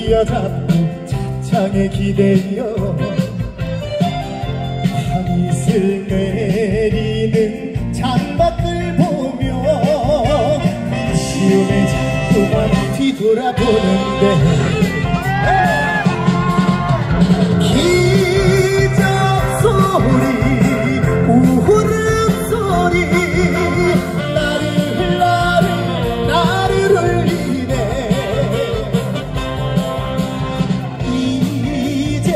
휘어잡고 차창에 기대어 밤이슬 내리는 창밖을 보며 아쉬움에 자꾸만 뒤돌아보는데 기적 소리 울음소리 나를 울리네 이제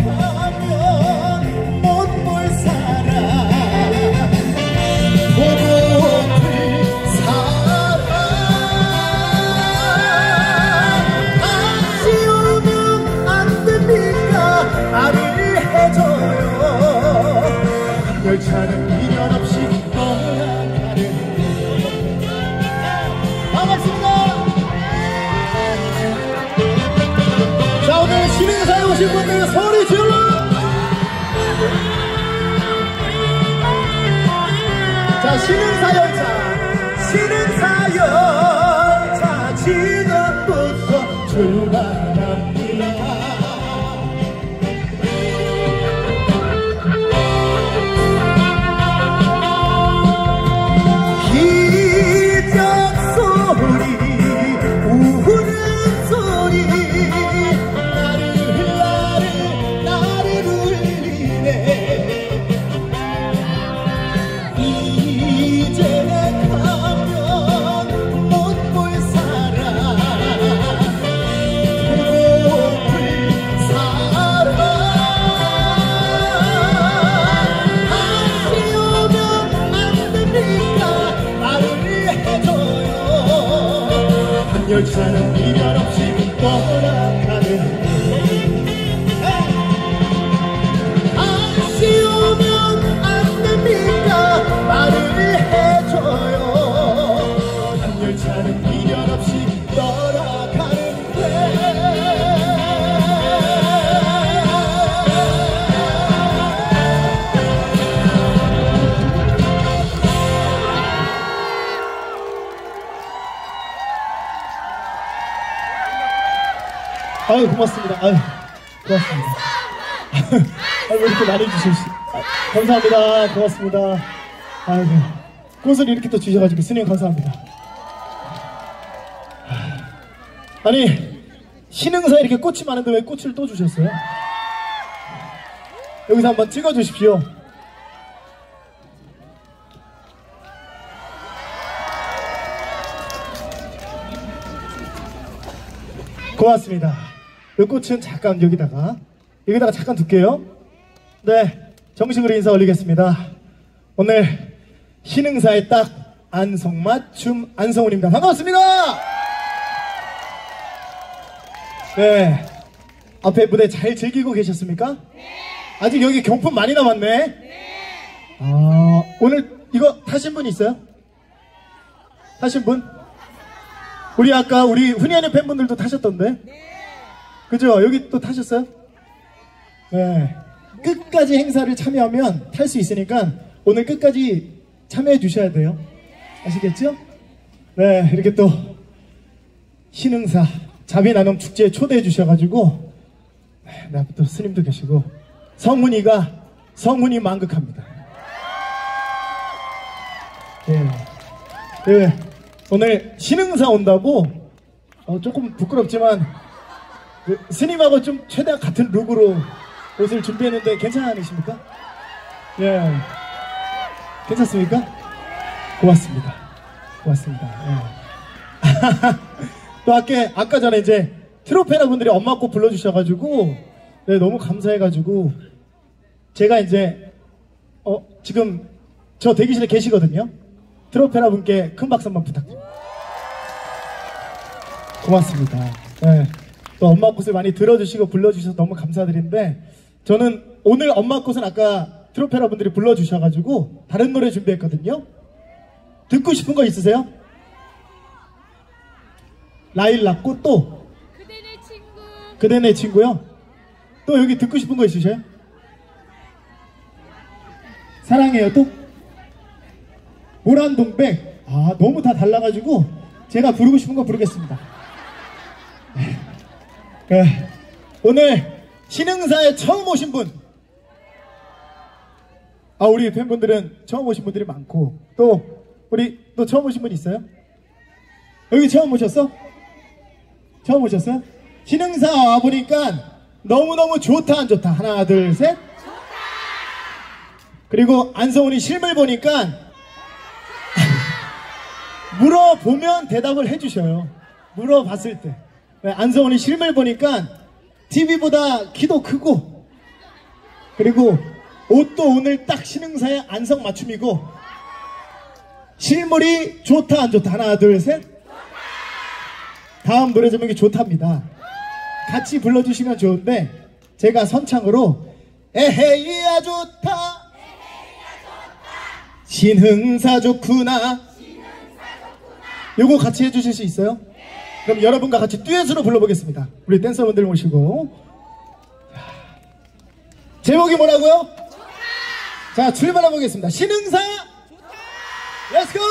가면 못 볼 사람 보고플 사람 아쉬우면 안 됩니까 말을 해줘요 열차는 미련 없이 떠나가는 반갑습니다. 자 오늘 신흥사에 오신 분들 소리 질러. 자 신흥사 열차 지금부터 출발합니다. 기적 소리 울음소리 나를 울리네 이제 가면 못 볼 사람 보고플 사람 아쉬우면 안 됩니까 말을 해줘요 한 열차는 미련 없이 떠나가는 아쉬우면 안 됩니까 말을 해줘요 한 열차는 미련 없이 떠나가는데 아유 고맙습니다. 아유 고맙습니다. 아유 왜 이렇게 많이 주실지 감사합니다. 고맙습니다. 아이고 꽃을 이렇게 또 주셔가지고 스님 감사합니다. 아니 신흥사에 이렇게 꽃이 많은데 왜 꽃을 또 주셨어요? 여기서 한번 찍어주십시오. 고맙습니다. 이 꽃은 잠깐 여기다가 잠깐 둘게요. 네, 정식으로 인사 올리겠습니다. 오늘 신흥사의 딱 안성맞춤 안성훈입니다. 반갑습니다. 네, 앞에 무대 잘 즐기고 계셨습니까? 아직 여기 경품 많이 남았네. 오늘 이거 타신 분 있어요? 타신 분? 우리 아까 우리 훈이하는 팬분들도 타셨던데? 그죠? 여기 또 타셨어요? 네. 끝까지 행사를 참여하면 탈 수 있으니까 오늘 끝까지 참여해 주셔야 돼요. 아시겠죠? 네. 이렇게 또 신흥사 자비나눔 축제에 초대해 주셔가지고 네, 또 스님도 계시고 성훈이 만극합니다. 네. 네. 오늘 신흥사 온다고 조금 부끄럽지만 스님하고 좀 최대한 같은 룩으로 옷을 준비했는데 괜찮으십니까? 예, 괜찮습니까? 고맙습니다. 예. 또 아까 전에 이제 트로페라 분들이 엄마 꼭 불러주셔가지고 네, 너무 감사해가지고 제가 이제 지금 저 대기실에 계시거든요. 트로페라 분께 큰 박수 한번 부탁드립니다. 고맙습니다. 네. 또 엄마 꽃을 많이 들어주시고 불러주셔서 너무 감사드리는데 저는 오늘 엄마 꽃은 아까 트로페라 분들이 불러주셔가지고 다른 노래 준비했거든요. 듣고 싶은 거 있으세요? 라일락 꽃 또? 그대 내 친구요? 또 여기 듣고 싶은 거 있으세요? 사랑해요 또? 모란동백. 너무 다 달라가지고 제가 부르고 싶은 거 부르겠습니다. 네. 오늘 신흥사에 처음 오신 분, 우리 팬분들은 처음 오신 분들이 많고, 우리 또 처음 오신 분 있어요? 여기 처음 오셨어? 처음 오셨어요? 신흥사 와보니까 너무너무 좋다 안 좋다? 하나 둘 셋. 좋다. 그리고 안성훈이 실물 보니까 물어보면 대답을 해주셔요. 물어봤을 때. 안성훈이 실물 보니까 TV보다 키도 크고, 그리고 옷도 오늘 딱 신흥사의 안성 맞춤이고, 실물이 좋다 안 좋다? 하나 둘 셋. 다음 노래 제목이 좋답니다. 같이 불러주시면 좋은데 제가 선창으로 에헤이야 좋다, 신흥사 좋구나, 요거 같이 해주실 수 있어요? 그럼 여러분과 같이 듀엣으로 불러보겠습니다. 우리 댄서분들 모시고. 제목이 뭐라고요? 자, 출발해 보겠습니다. 신흥사 렛츠고!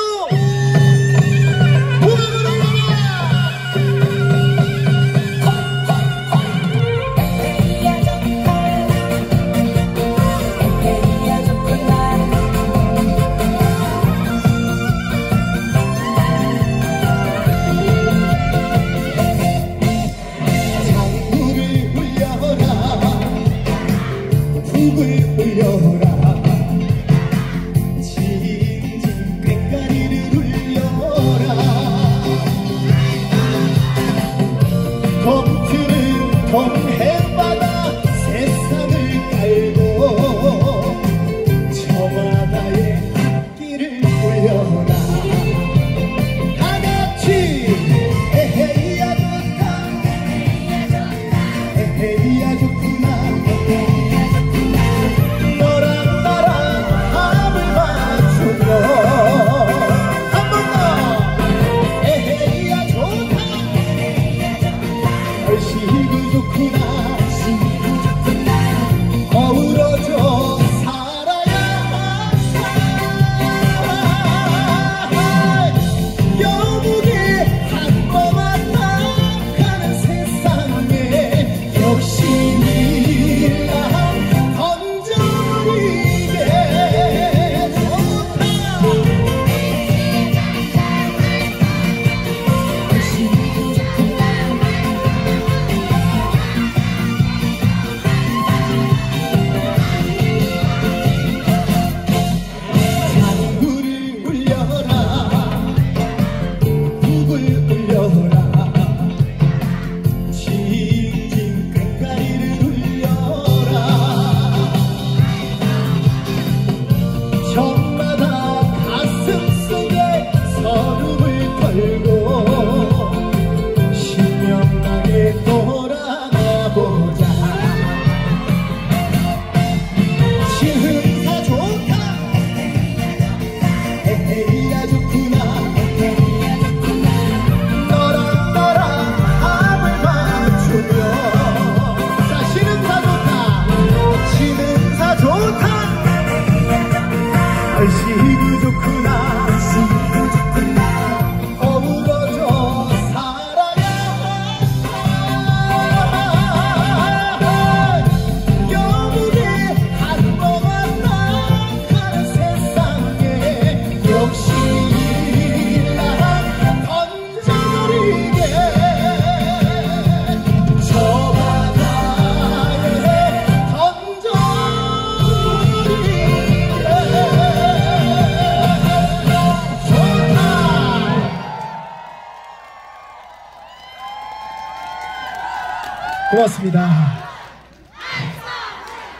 고맙습니다.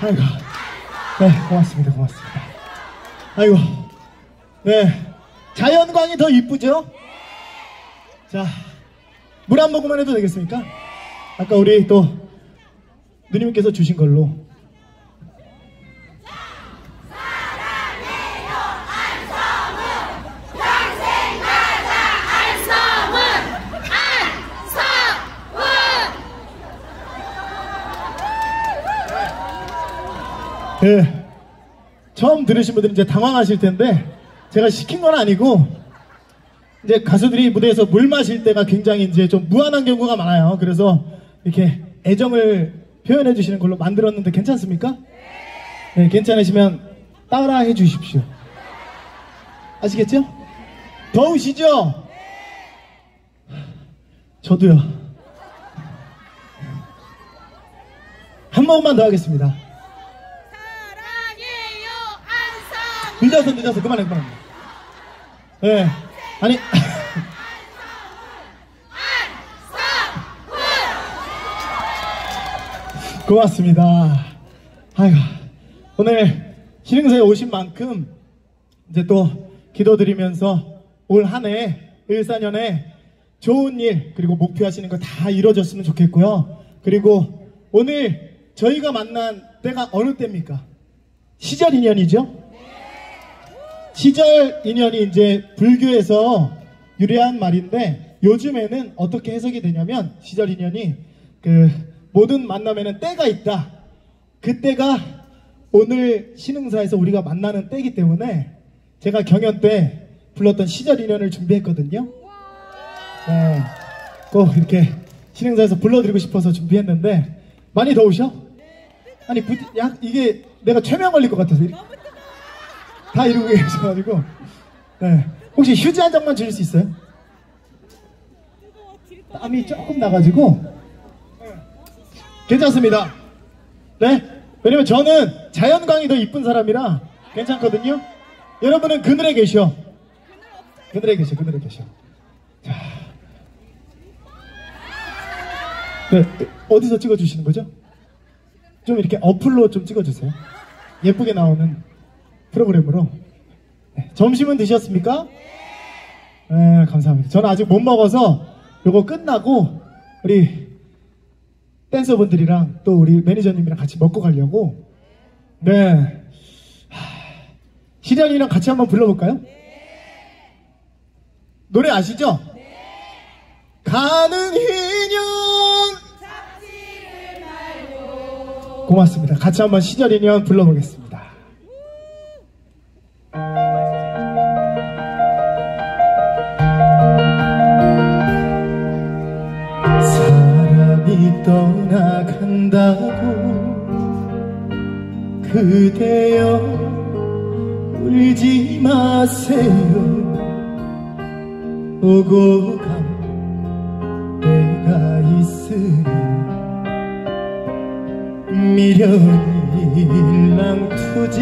아이고, 네, 고맙습니다. 아이고, 네, 자연광이 더 이쁘죠? 자, 물 한 모금만 해도 되겠습니까? 아까 우리 또 누님께서 주신 걸로. 네, 처음 들으신 분들은 이제 당황하실 텐데 제가 시킨 건 아니고, 이제 가수들이 무대에서 물 마실 때가 굉장히 이제 좀 무한한 경우가 많아요. 그래서 이렇게 애정을 표현해 주시는 걸로 만들었는데 괜찮습니까? 네, 괜찮으시면 따라해 주십시오. 아시겠죠? 더우시죠? 저도요. 한 번만 더 하겠습니다. 사랑해요 안성. 늦어서 그만해. 네, 아니 고맙습니다. 아이고, 오늘 신흥사에 오신 만큼 이제 또 기도드리면서 올 한 해 14년에 좋은 일 그리고 목표하시는 거 다 이루어졌으면 좋겠고요. 그리고 오늘 저희가 만난 때가 어느 때입니까? 시절 인연이죠? 시절 인연이 이제 불교에서 유래한 말인데 요즘에는 어떻게 해석이 되냐면 시절 인연이 모든 만남에는 때가 있다. 그 때가 오늘 신흥사에서 우리가 만나는 때이기 때문에 제가 경연 때 불렀던 시절 인연을 준비했거든요. 네, 꼭 이렇게 신흥사에서 불러드리고 싶어서 준비했는데 많이 더우셔? 아니 이게 내가 최면 걸릴 것 같아서 다 이러고 계셔가지고 네. 혹시 휴지 한 장만 주실 수 있어요? 땀이 조금 나가지고 괜찮습니다. 네? 왜냐면 저는 자연광이 더 이쁜 사람이라 괜찮거든요. 여러분은 그늘에 계셔. 그늘에 계셔. 자, 네, 어디서 찍어주시는 거죠? 좀 이렇게 어플로 좀 찍어주세요. 예쁘게 나오는 프로그램으로. 네, 점심은 드셨습니까? 네, 감사합니다. 저는 아직 못 먹어서 요거 끝나고 우리 댄서분들이랑 또 우리 매니저님이랑 같이 먹고 가려고. 네, 시련이랑 같이 한번 불러볼까요? 노래 아시죠? 가는 인연 잡지를 말고. 고맙습니다. 같이 한번 시절 인연 불러보겠습니다. 사람이 떠나간다고 그대여 울지 마세요. 오고 간 때가 있으니 미련이 일랑투지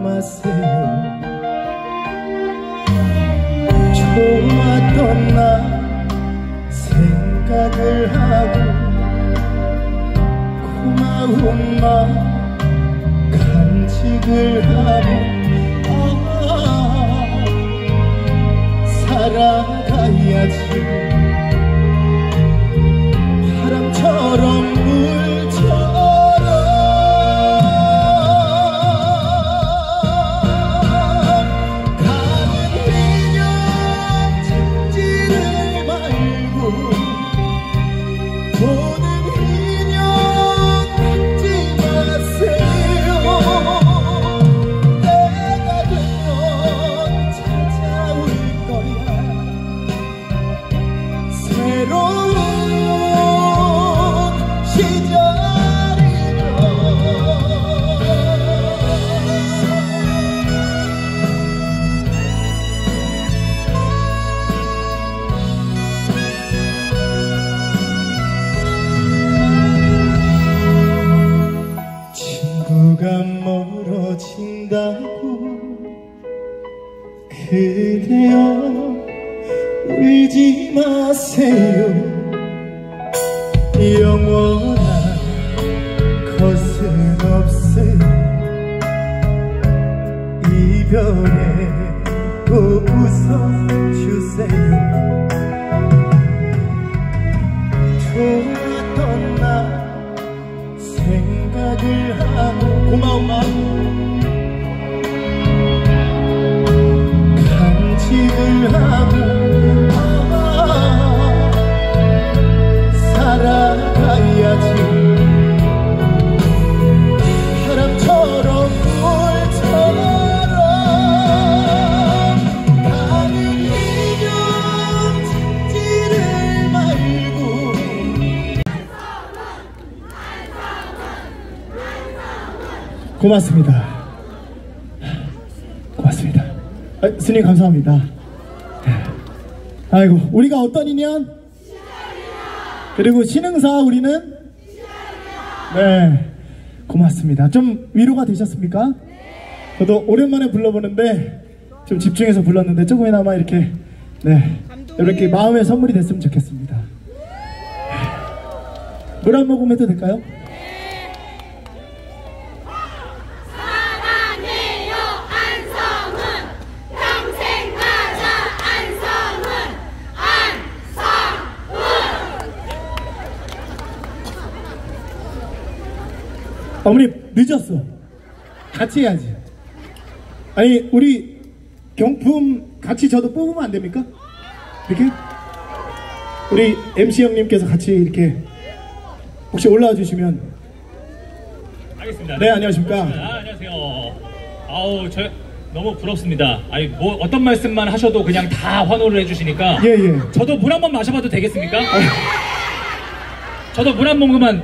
마세요. 좋았던 나 생각을 하고 고마운 마음 간직을 하고 살아가야지. 바람처럼 물처럼 가는 인연 찾지를 말고 보는 인연 찾지 마세요. 내가 되면 찾아올 거야. 새로운 시절이죠. 친구가 멀어진다고 그대여 울지 마세요. 영원한 것은 없어요. 이별에 또 웃어주세요. 좋았던 나 생각을 하고 고마운 마음 간직을 하고 살아가야지. 바람처럼 물처럼 가는 인연 찾지를 말고 고맙습니다. 고맙습니다. 스님 감사합니다. 아이고, 우리가 어떤 인연? 그리고 신흥사 우리는? 네, 고맙습니다. 좀 위로가 되셨습니까? 저도 오랜만에 불러보는데 좀 집중해서 불렀는데 조금이나마 이렇게 이렇게 마음의 선물이 됐으면 좋겠습니다. 물 한 모금 해도 될까요? 사랑해요 안성은 평생 가자 안성은 어머니 늦었어. 같이 해야지. 아니 우리 경품 같이 저도 뽑으면 안 됩니까? 이렇게? 우리 MC 형님께서 같이 이렇게 혹시 올라와 주시면. 알겠습니다. 네, 안녕하십니까. 안녕하세요. 아우, 저 너무 부럽습니다. 아니, 뭐 어떤 말씀만 하셔도 그냥 다 환호를 해주시니까. 예, 예. 저도 물 한 번 마셔봐도 되겠습니까? 저도 물 한 모금만.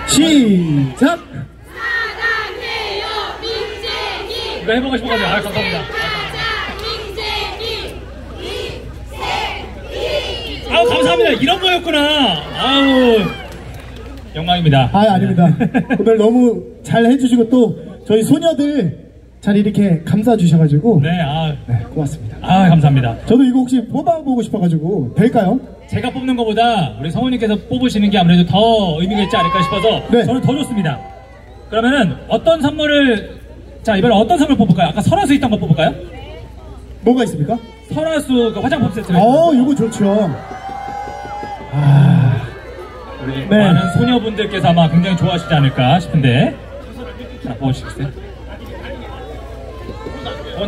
시작! 사랑해요 민재기 이거 해보고 싶어가지고. 아, 감사합니다. 아우, 감사합니다. 이런 거였구나. 아우, 영광입니다. 아, 아닙니다. 오늘 너무 잘 해주시고 또 저희 소녀들 잘 이렇게 감싸주셔가지고. 네, 네, 고맙습니다. 감사합니다. 저도 이거 혹시 뽑아보고 싶어가지고 될까요? 제가 뽑는 것보다 우리 성우님께서 뽑으시는 게 아무래도 더 의미가 있지 않을까 싶어서 네. 저는 더 좋습니다. 그러면은 어떤 선물을, 자, 이번에 어떤 선물 뽑을까요? 아까 설화수 있던 거 뽑을까요? 뭐가 있습니까? 설화수 그 화장품 세트를. 이거 좋죠. 우리 네. 많은 소녀분들께서 아마 굉장히 좋아하시지 않을까 싶은데. 자, 보시겠어요?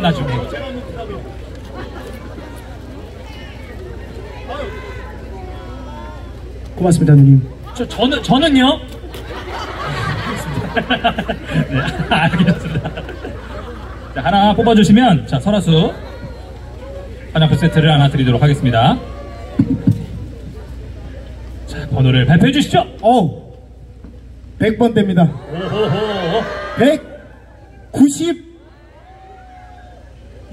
나중에. 고맙습니다, 누님. 저는요? 네, 알겠습니다. 자, 하나 뽑아주시면, 자, 설화수 화장품 세트를 하나 드리도록 하겠습니다. 자, 번호를 발표해 주시죠. 100번 됩니다. 오호호. 190.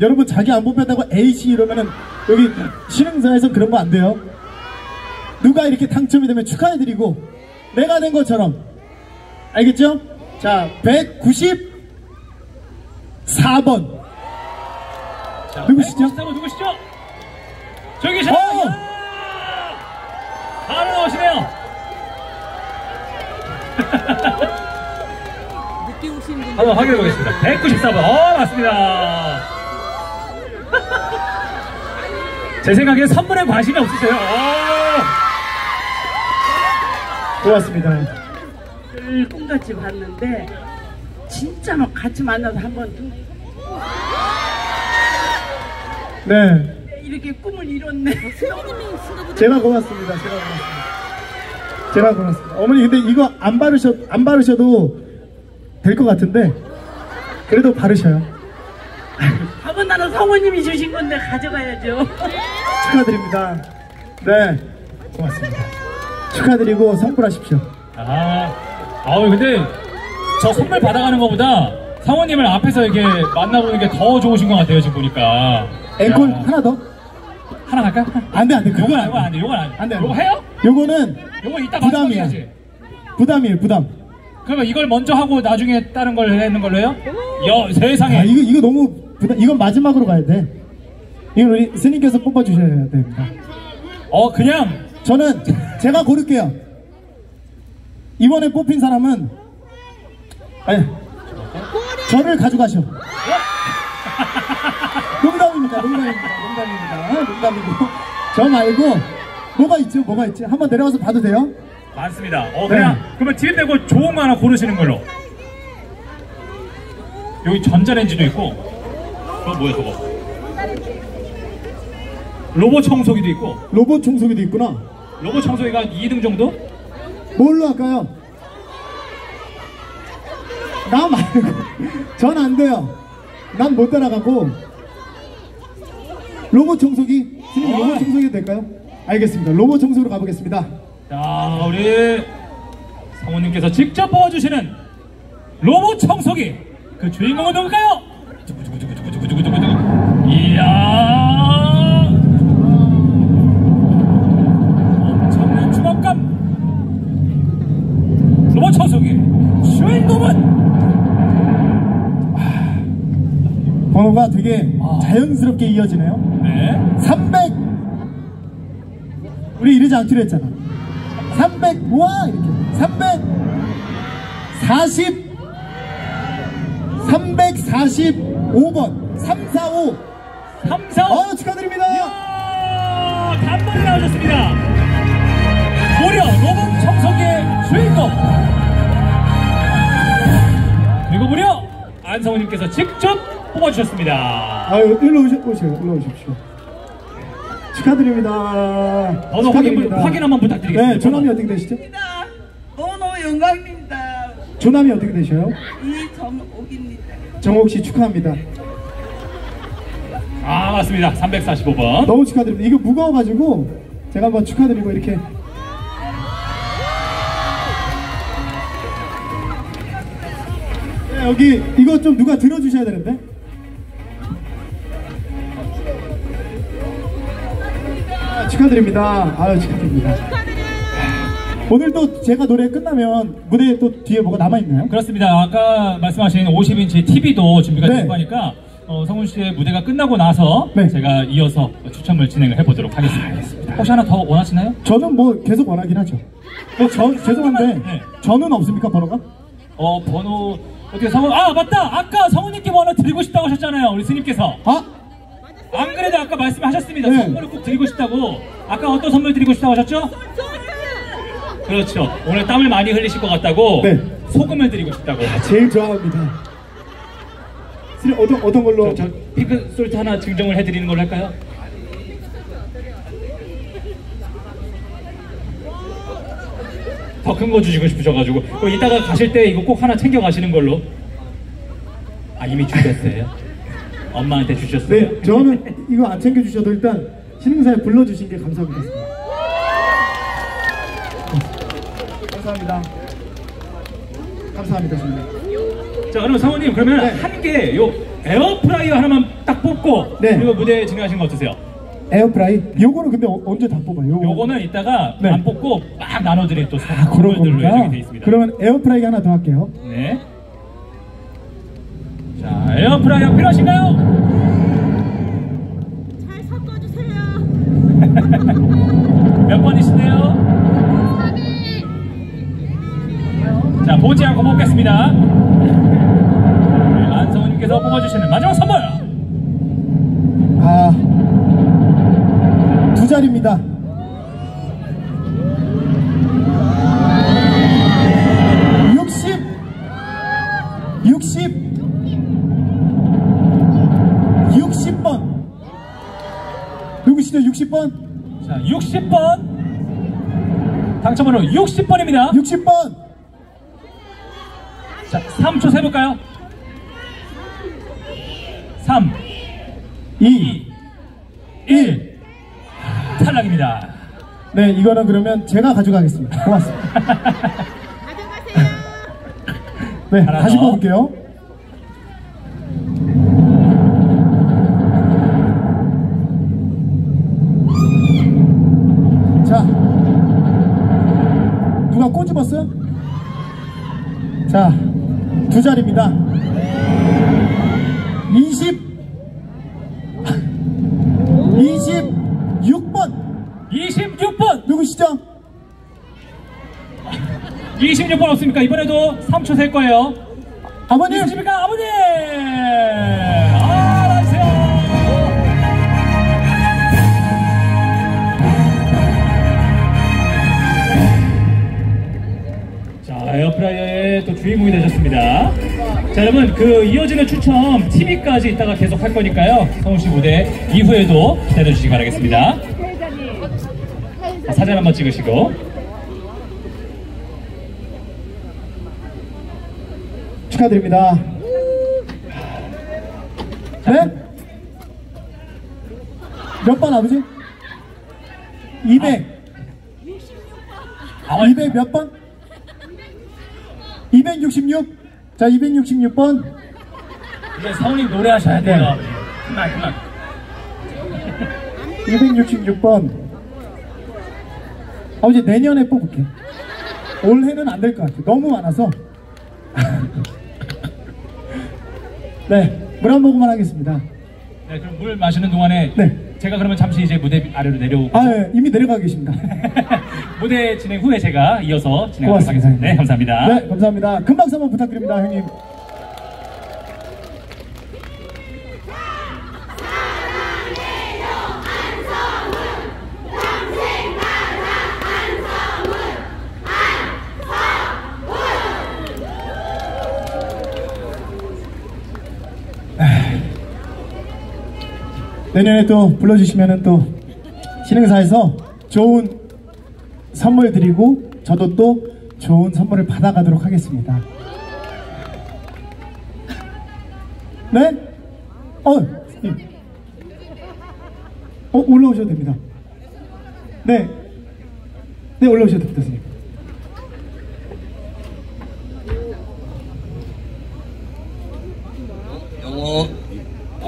여러분 자기 안 뽑혔다고 H 이러면은 여기 신흥사에서 그런 거 안 돼요. 누가 이렇게 당첨이 되면 축하해드리고 내가 된 것처럼. 알겠죠? 자, 194번. 자, 누구시죠? 194번 누구시죠? 저기 계세요. 바로 나오시네요. 늦게 오신 분 한번 확인해 보겠습니다. 194번. 맞습니다. 제 생각에 선물에 관심이 없으세요. 고맙습니다. 꿈같이 봤는데 진짜 막 같이 만나서 한번 네, 이렇게 꿈을 이뤘네. 제가 고맙습니다. 제가 고맙습니다. 어머니 근데 이거 안 바르셔도 될 것 같은데 그래도 바르셔요. 밥은 나는 성우님이 주신 건데 가져가야죠. 축하드립니다. 네, 고맙습니다. 축하드리고 선물하십시오. 근데 저 선물 받아가는 것보다 성우님을 앞에서 이렇게 만나보는 게 더 좋으신 것 같아요, 지금 보니까. 앵콜 야. 하나 더? 하나 갈까? 안 돼. 요건 안 돼. 안 돼. 요거 해요? 요거는 요거 이따 부담이야. 마지막에 부담이에요, 부담. 그러면 이걸 먼저 하고 나중에 다른 걸 하는 걸로 해요? 세상에. 이거 너무 부담. 이건 마지막으로 가야 돼. 이건 우리 스님께서 뽑아주셔야 됩니다. 그냥 저는 제가 고를게요. 이번에 뽑힌 사람은 저를 가져가셔. 농담입니다. 농담이고 저 말고 뭐가 있지? 한번 내려와서 봐도 돼요? 많습니다. 그냥 그러면 뒤에 대고 좋은 거 하나 고르시는 걸로. 여기 전자레인지도 있고. 그거 뭐야 저거? 로봇 청소기도 있고. 로봇 청소기도 있구나. 로봇 청소기가 한 2등 정도? 뭘로 할까요? 나 말고 전 안 돼요. 난 못 따라가고 로봇 청소기? 선생님 로봇 청소기 될까요? 알겠습니다. 로봇 청소기로 가보겠습니다. 자, 우리 성우님께서 직접 뽑아주시는 로봇 청소기 그 주인공은 누굴까요? 두구두구두구두구두구두구두구. 이야 엄청난 주먹감 로봇 청소기 주인공은 번호가 되게 자연스럽게 이어지네요. 네 300 우리 이러지 않기로 했잖아. 300 우와 이렇게 345번 345 345 축하드립니다. 단번에 나오셨습니다. 무려 로봇 청소기의 주인공 그리고 무려 안성우님께서 직접 뽑아주셨습니다. 아유 일로 오십시오. 축하드립니다. 번호 확인 한번 부탁드리겠습니다. 네, 조남이 어떻게 되시죠? 너무 영광입니다. 조남이 어떻게 되셔요? 이정옥입니다. 정옥 씨 축하합니다. 아 맞습니다. 345번. 너무 축하드립니다. 이거 무거워가지고 제가 한번 축하드리고 이렇게 네, 여기 이거 좀 누가 들어주셔야 되는데. 축하드립니다. 아유 축하드립니다. 오늘 또 제가 노래 끝나면 무대 또 뒤에 뭐가 남아있나요? 그렇습니다. 아까 말씀하신 50인치 TV도 준비가 네. 되고 하니까 성훈 씨의 무대가 끝나고 나서 네. 제가 이어서 추첨을 진행을 해보도록 하겠습니다. 혹시 하나 더 원하시나요? 저는 뭐 계속 원하긴 하죠. 죄송한데 네. 저는 없습니까 번호가? 번호 어떻게 성훈 맞다. 아까 성훈님께 뭐 하나 드리고 싶다고 하셨잖아요. 우리 스님께서. 안 그래도 아까 말씀하셨습니다. 네. 선물을 꼭 드리고 싶다고. 아까 어떤 선물 드리고 싶다고 하셨죠? 그렇죠. 오늘 땀을 많이 흘리실 것 같다고. 네. 소금을 드리고 싶다고. 제일 좋아합니다. 어떤 걸로? 저 피크 솔트 하나 증정을 해드리는 걸로 할까요? 더 큰 거 주시고 싶으셔가지고 이따가 가실 때 이거 꼭 하나 챙겨 가시는 걸로. 이미 주셨어요? 엄마한테 주셨어요? 네, 저는 이거 안 챙겨주셔도 일단 신흥사에 불러주신 게 감사합니다. 감사합니다. 감사합니다, 선생님. 자, 그러면 성우님 그러면 네. 한 개 요 에어프라이어 하나만 딱 뽑고 네. 그리고 무대 진행하시는 거 어떠세요? 에어프라이? 요거는 근데 언제 다 뽑아요? 요거는 이따가 네. 안 뽑고 막 나눠드릴 또 그런 선물들로 겁니까? 예정이 되어 있습니다. 그러면 에어프라이 하나 더 할게요. 네. 자, 에어프라이어 필요하신가요? 잘 섞어주세요. 몇 번이신데요? 자, 보지 않고 뽑겠습니다. 안성우님께서 뽑아주시는 마지막 선물! 두 자리입니다. 60번. 누구시죠? 60번? 자, 60번. 당첨번호 60번입니다. 60번. 자, 3초 세볼까요? 3, 2, 1. 탈락입니다. 네, 이거는 그러면 제가 가져가겠습니다. 고맙습니다. 가져가세요. 네, 하나 다시 더. 뽑을게요. 자, 누가 꼬집었어요? 자, 두 자리입니다. 26번. 26번! 누구시죠? 26번 없습니까? 이번에도 3초 셀 거예요. 아버님! 있으십니까? 아버님! 나주세요! 자, 에어프라이어의 또 주인공이 되셨습니다. 자, 여러분, 그 이어지는 추첨 TV까지 이따가 계속 할 거니까요. 성훈씨 무대 이후에도 기다려주시기 바라겠습니다. 자, 사진 한번 찍으시고. 축하드립니다. 네? 몇 번 아버지? 200. 200 몇 번? 266. 자, 266번. 이제 사모님 노래하셔야 돼요. 그만. 266번. 이제 내년에 뽑을게. 올해는 안 될 것 같아. 너무 많아서. 네, 물 한 모금만 하겠습니다. 네, 그럼 물 마시는 동안에 네. 제가 그러면 잠시 이제 무대 아래로 내려오고 예, 이미 내려가 계십니다. 무대 진행 후에 제가 이어서 진행하도록 고맙습니다. 하겠습니다. 네, 감사합니다. 네, 감사합니다. 큰 박수 한번 부탁드립니다, 형님. 내년에 또 불러주시면은 또 신흥사에서 좋은 선물 드리고 저도 또 좋은 선물을 받아가도록 하겠습니다. 네? 올라오셔도 됩니다. 네. 네, 올라오셔도 됩니다, 선생님.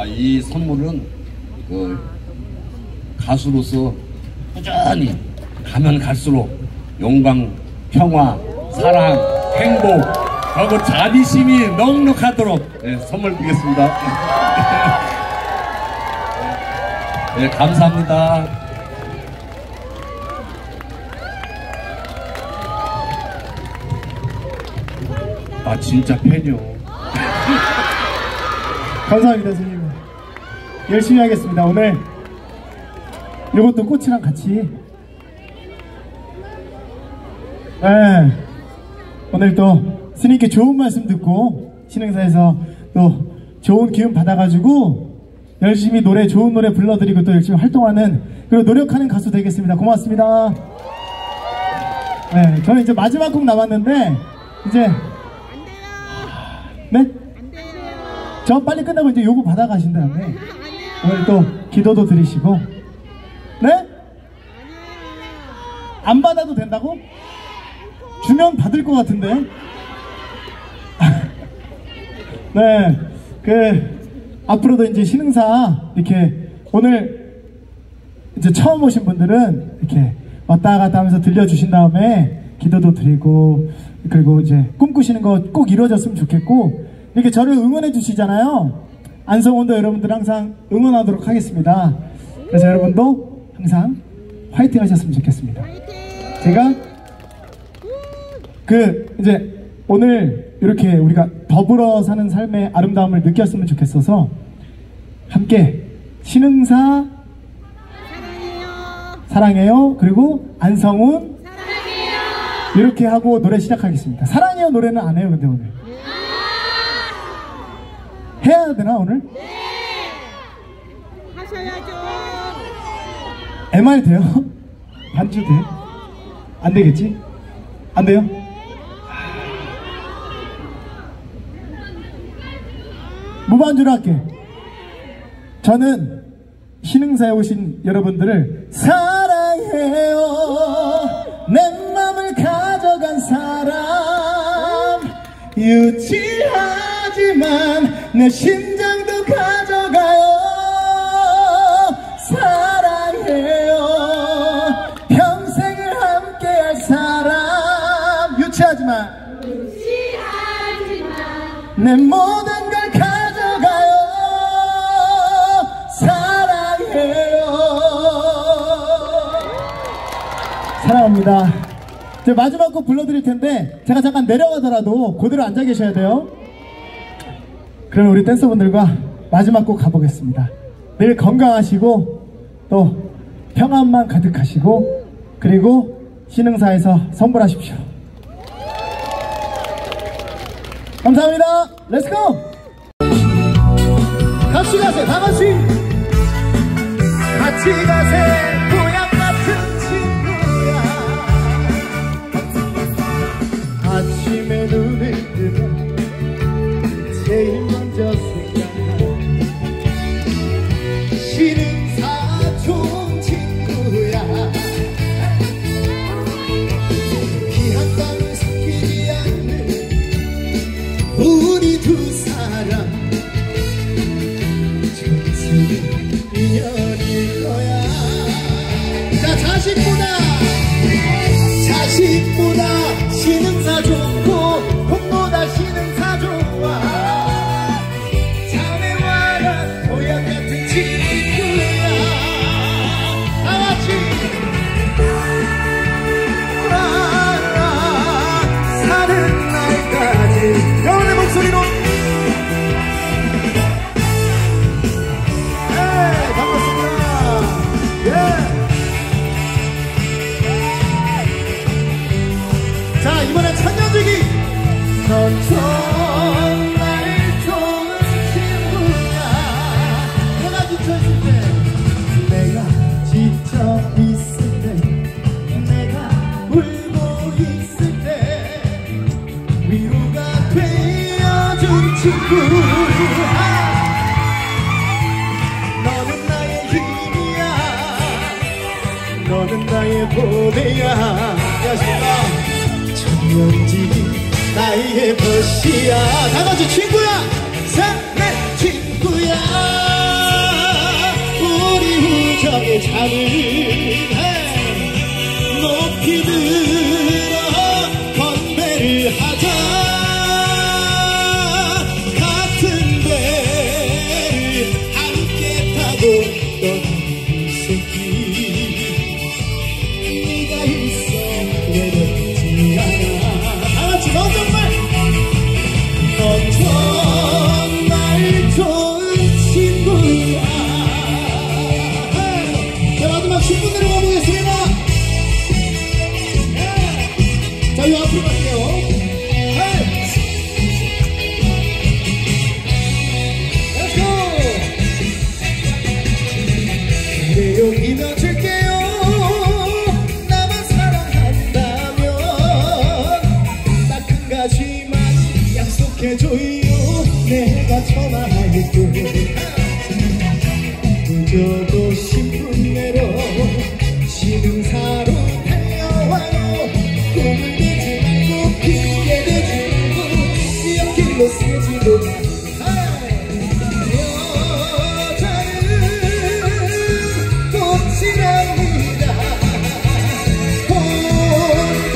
이 선물은 가수로서 꾸준히 가면 갈수록 영광, 평화, 사랑, 행복, 그리고 자비심이 넉넉하도록 선물 드리겠습니다. 네, 감사합니다. 나 진짜 팬이요. 감사합니다, 선생님. 열심히 하겠습니다. 오늘 이것도 꽃이랑 같이 오늘 또 스님께 좋은 말씀 듣고 신흥사에서 또 좋은 기운 받아가지고 열심히 좋은 노래 불러드리고 또 열심히 활동하는 그리고 노력하는 가수 되겠습니다. 고맙습니다. 네, 저는 이제 마지막 곡 남았는데 이제 네? 저 빨리 끝나고 이제 요거 받아가신 다음에 오늘 또 기도도 드리시고 네? 안 받아도 된다고? 주면 받을 것 같은데 네, 앞으로도 이제 신흥사 이렇게 오늘 이제 처음 오신 분들은 이렇게 왔다 갔다 하면서 들려주신 다음에 기도도 드리고 그리고 이제 꿈꾸시는 거 꼭 이루어졌으면 좋겠고 이렇게 저를 응원해 주시잖아요. 안성원도 여러분들 항상 응원하도록 하겠습니다. 그래서 여러분도 항상 화이팅 하셨으면 좋겠습니다. 제가 이제 오늘 이렇게 우리가 더불어 사는 삶의 아름다움을 느꼈으면 좋겠어서 함께 신흥사 사랑해요. 그리고 안성훈 사랑해요. 이렇게 하고 노래 시작하겠습니다. 사랑해요 노래는 안 해요. 근데 오늘 해야 되나 오늘? 네. 하셔야죠. MR 돼요? 반주 돼? 안 되겠지? 안 돼요? 무반주로 할게. 저는 신흥사에 오신 여러분들을 사랑해요. 내 맘을 가져간 사람 유치하지만 내 심장도 가져가요. 사랑해요. 평생을 함께할 사람 유치하지만 내 모든 걸 가져가요. 사랑해요. 사랑합니다. 이제 마지막 곡 불러드릴 텐데 제가 잠깐 내려가더라도 그대로 앉아 계셔야 돼요. 그럼 우리 댄서분들과 마지막 곡 가보겠습니다. 늘 건강하시고 또 평안만 가득하시고 그리고 신흥사에서 선물하십시오. 감사합니다. 렛츠고! 같이 가세, 다 같이! 같이 가세, 고향 같은 친구야. 아침에 눈을 뜨면 제일 먼저 생각나 신흥사 좋은 친구야. 귀한 밤을 삭히지 않는 사랑 정말 인연일 거야. 자, 자식보다 신흥사 좋고 돈보다 신흥사 좋아. 자매와 난 고향 같은 친구야. 다같이 사는 날까지 여러분의 목소리로 반갑습니다. 자, 이번엔 천년주기. 넌 정말 좋은 친구야. 내가 지쳐있을 때, 내가 지쳐있을 때, 내가 울고 있을 때 위로가 되어준 친구. 너는 나의 힘이야. 너는 나의 보배야. 야신아 천년지기 나의 벗이야. 다같이 친구야. 내 친구야. 우리 우정의 잠을 높이 들어 건배를 하자. 같은 배를 함께 타고 떠나는 새끼. 네가 있어 외롭지 않아. 다같이 넌 정말 좋은 친구야. 자, 마지막 10분 내려가보겠습니다. 자, 이 앞으로 갈게요. Let's go. 그래요, 믿어줄게요. 나만 사랑한다면 딱 한 가지만 약속해줘요. 내가 전화할게. 늦어도 10분 내로 신흥사로 달려와요. 꿈을 내지 말고 핑계 대주고 옆길로 쓰지도 여자는 꽃이랍니다. 혼자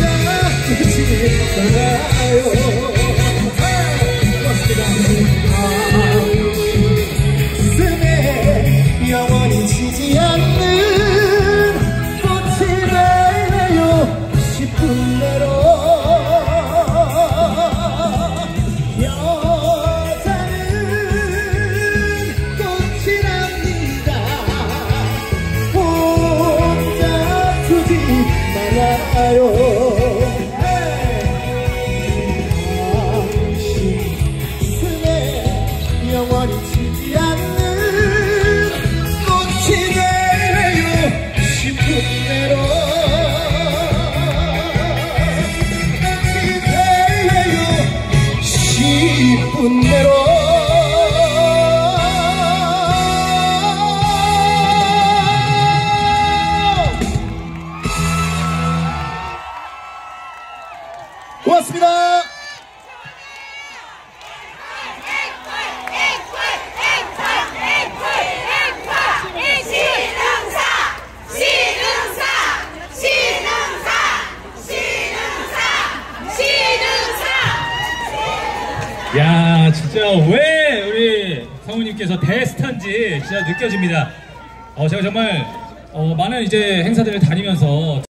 두지 말아요. 가슴에 영원히 지지 않는 꽃이 될래요. 10분 내로 여자는 꽃이랍니다. 혼자 두지 말아요. 영원히 지지 않는 꽃이 될래요. 10분 내로 꽃이 될래요. 10분 내로. 고맙습니다. 야, 진짜 왜 우리 성우님께서 대스타인지 진짜 느껴집니다. 제가 정말 많은 이제 행사들을 다니면서